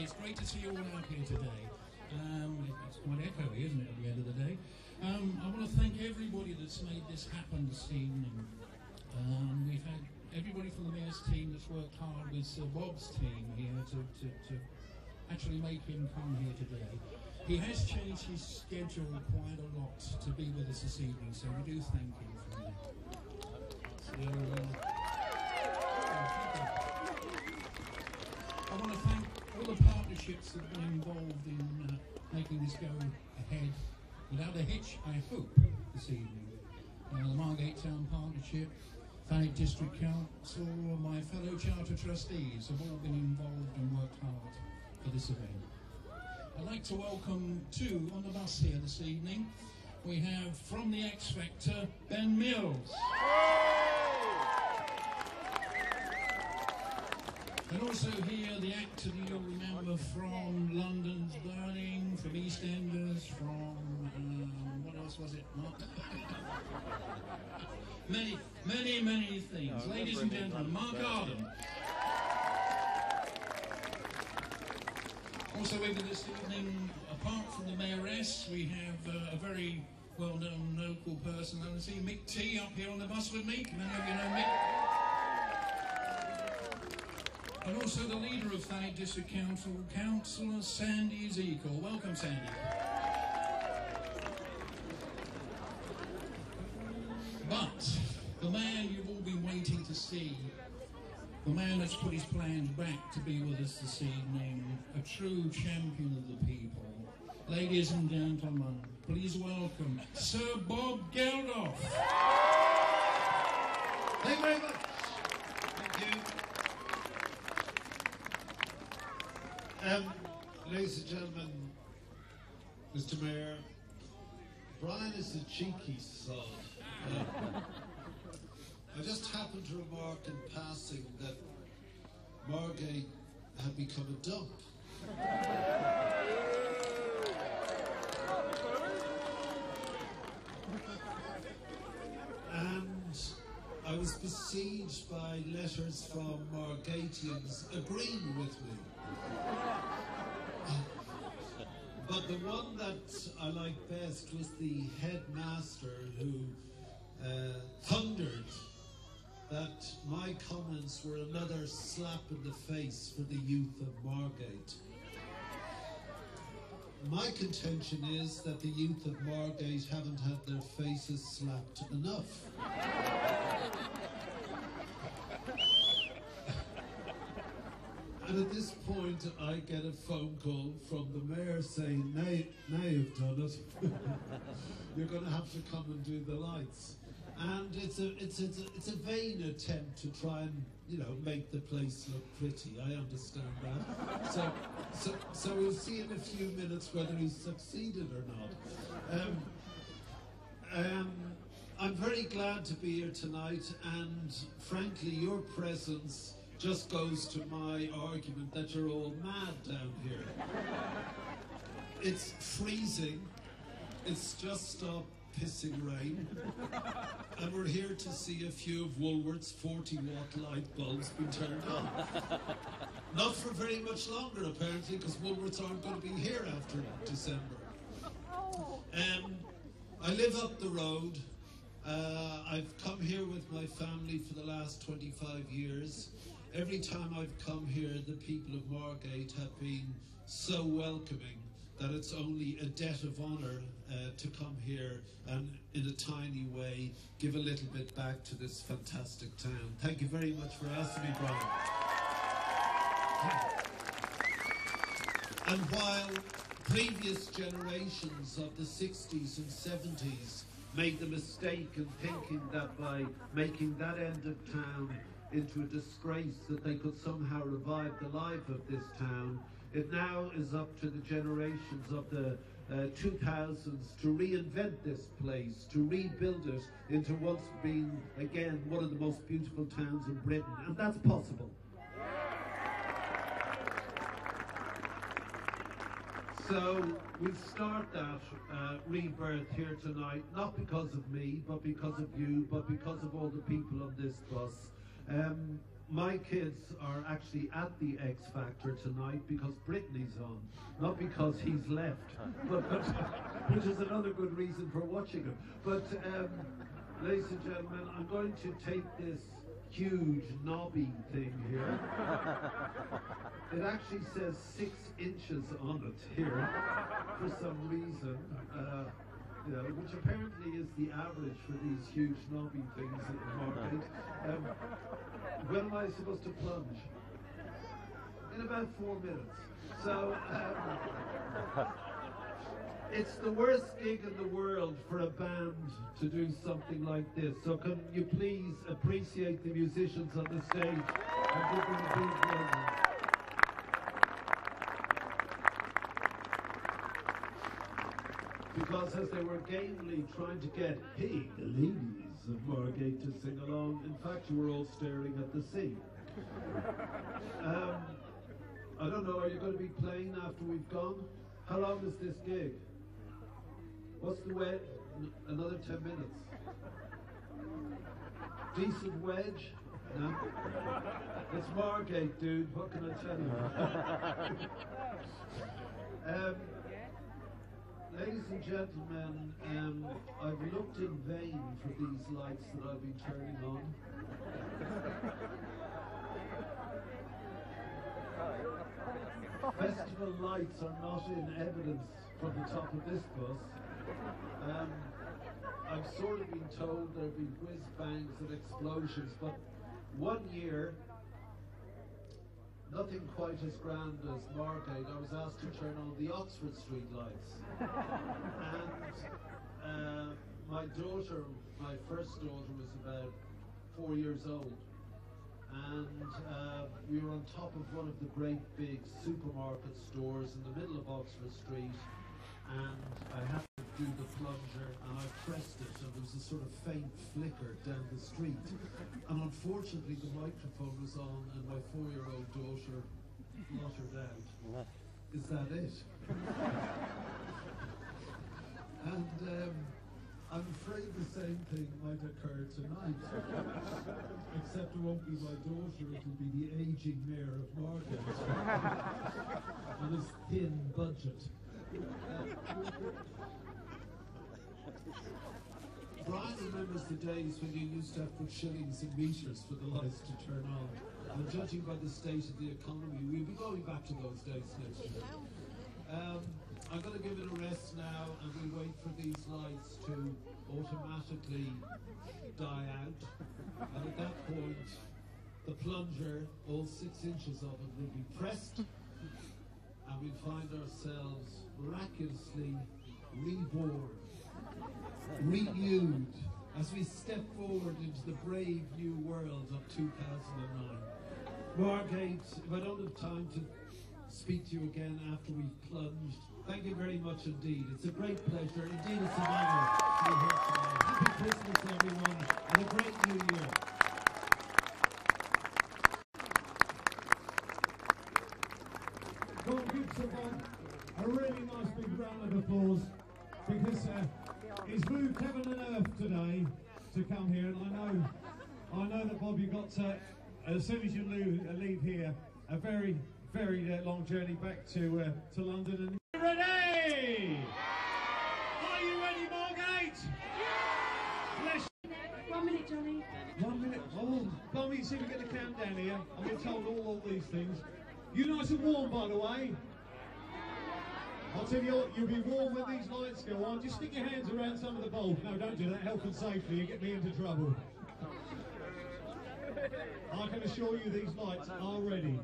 It's great to see you all out here today. It's quite echoey, isn't it, at the end of the day? I want to thank everybody that's made this happen this evening. We've had everybody from the Mayor's team that's worked hard with Sir Bob's team here to actually make him come here today. He has changed his schedule quite a lot to be with us this evening, so we do thank him for that. I want to thank all the partnerships that have been involved in making this go ahead without a hitch, I hope, this evening. The Margate Town Partnership, Thanet District Council, my fellow Charter Trustees have all been involved and worked hard for this event. I'd like to welcome two on the bus here this evening. We have from the X Factor, Ben Mills. And also here, the actor that you'll remember from London's Burning, from EastEnders, from, what else was it, Mark? many things. Ladies and gentlemen, Mark Arden. Also with us this evening, apart from the Mayoress, we have a very well-known local person. I see Mick T up here on the bus with me. Many of you know Mick. And also the leader of Thanet District Council, Councillor Sandy Ezekiel. Welcome, Sandy. But the man you've all been waiting to see, the man that's put his plans back to be with us this evening, a true champion of the people. Ladies and gentlemen, please welcome Sir Bob Geldof. Thank you very much. Thank you. Ladies and gentlemen, Mr. Mayor, Brian is a cheeky sod. I just happened to remark in passing that Margate had become a dump. And I was besieged by letters from Margatians agreeing with me. But the one that I liked best was the headmaster who thundered that my comments were another slap in the face for the youth of Margate. My contention is that the youth of Margate haven't had their faces slapped enough. And at this point, I get a phone call from the mayor saying, now you've done it. You're going to have to come and do the lights. And it's a vain attempt to try and, you know, make the place look pretty. I understand that. So we'll see in a few minutes whether he's succeeded or not. I'm very glad to be here tonight, and frankly, your presence just goes to my argument that you're all mad down here. It's freezing. It's just stopped pissing rain. And we're here to see a few of Woolworth's 40-watt light bulbs being turned on. Not for very much longer, apparently, because Woolworths aren't going to be here after December. I live up the road. I've come here with my family for the last 25 years. Every time I've come here, the people of Margate have been so welcoming that it's only a debt of honour to come here and, in a tiny way, give a little bit back to this fantastic town. Thank you very much for asking me, Brian. And while previous generations of the 60s and 70s made the mistake in thinking that by making that end of town into a disgrace that they could somehow revive the life of this town, it now is up to the generations of the 2000s to reinvent this place, to rebuild it into what's been, again, one of the most beautiful towns in Britain, and that's possible. So we start that rebirth here tonight, not because of me, but because of you, but because of all the people on this bus. my kids are actually at the X Factor tonight because Brittany's on, not because he's left, but which is another good reason for watching him. But ladies and gentlemen, I'm going to take this huge knobby thing here. It actually says 6 inches on it here for some reason. Which apparently is the average for these huge knobby things at the Margate. When am I supposed to plunge? In about 4 minutes. So, it's the worst gig in the world for a band to do something like this. So can you please appreciate the musicians on the stage and give them a big round. Because as they were gamely trying to get, hey, the ladies of Margate to sing along, in fact you were all staring at the sea. I don't know, are you going to be playing after we've gone? How long is this gig? What's the wedge? Another 10 minutes. Decent wedge? No? It's Margate, dude, what can I tell you? Ladies and gentlemen, I've looked in vain for these lights that I've been turning on. Festival lights are not in evidence from the top of this bus. I've sort of been told there'll be whiz bangs and explosions, but one year, nothing quite as grand as Margate, I was asked to turn on the Oxford Street lights. And my daughter, my first daughter, was about 4 years old. And we were on top of one of the great big supermarket stores in the middle of Oxford Street. And I had to do the plunger, and I pressed it, and there was a sort of faint flicker down the street. And unfortunately, the microphone was on, and my 4-year-old daughter fluttered out. Is that it? And I'm afraid the same thing might occur tonight. Except it won't be my daughter, it'll be the aging mayor of Margate. On his thin budget. Brian remembers the days when you used to have to put shillings in meters for the lights to turn on. And judging by the state of the economy, we'll be going back to those days next year. I'm going to give it a rest now, and we'll wait for these lights to automatically die out. And at that point, the plunger, all 6 inches of it, will be pressed, and we'll find ourselves miraculously reborn, renewed, as we step forward into the brave new world of 2009. Margate, if I don't have time to speak to you again after we've plunged, thank you very much indeed. It's a great pleasure. Indeed, it's an honour to be here tonight. Happy Christmas, everyone, and a great New Year. Go on, give someone a really nice big round of applause, because it's moved heaven and earth today to come here, and I know that Bob, you got as soon as you leave here, a very long journey back to London. And ready? Are you ready, Margate? Bless you. 1 minute, Johnny. 1 minute. Oh, Bobby, see, we get the countdown here. I've been told all these things. You nice and warm, by the way. I'll tell you what, you'll be warm when these lights go on. Just stick your hands around some of the bulbs. No, don't do that. Health and safety. You get me into trouble. I can assure you these lights are ready.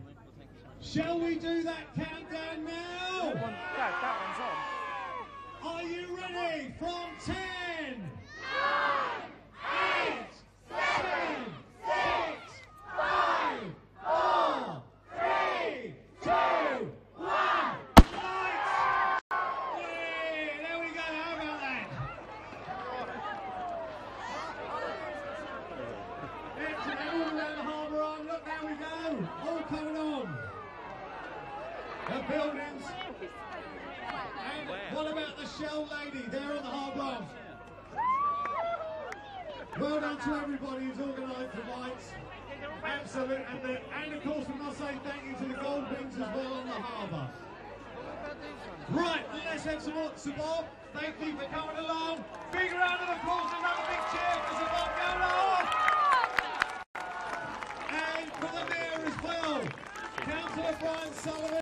Shall we do that countdown now? That one's on. Are you ready? From 10, 9, 8, 7, 6, 5, 4, 3, 2, 1. Lights! Hey, there we go. How about that? Excellent. All around the harbour arm. Look, there we go. All coming on. The buildings. And what about the Shell lady there on the harbour arm? Well done to everybody who's organised the lights. Absolutely, and of course we must say thank you to the Gold Wings as well on the harbour. Right, let's have some more. Sir Bob, thank you for coming